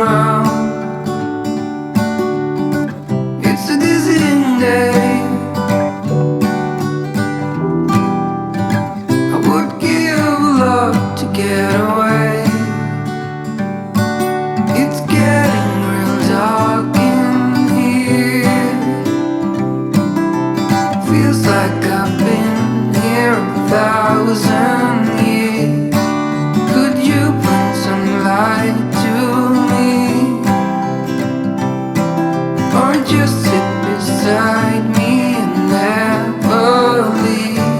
ground. It's a dizzying day. I would give a lot to get away. It's getting real dark in here. Feels like I've been here 1,000 years. Could you bring some light to me, or just sit beside me and never leave?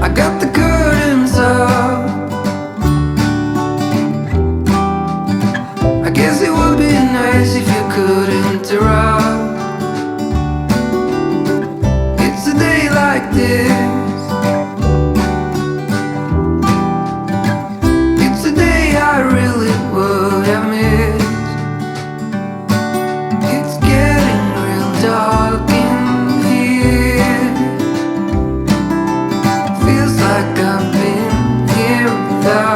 I got the curtains up. I guess it would be nice if you could interrupt. It's a day like this. It's a day I really would have missed. It's getting real dark in here. Feels like I've been here without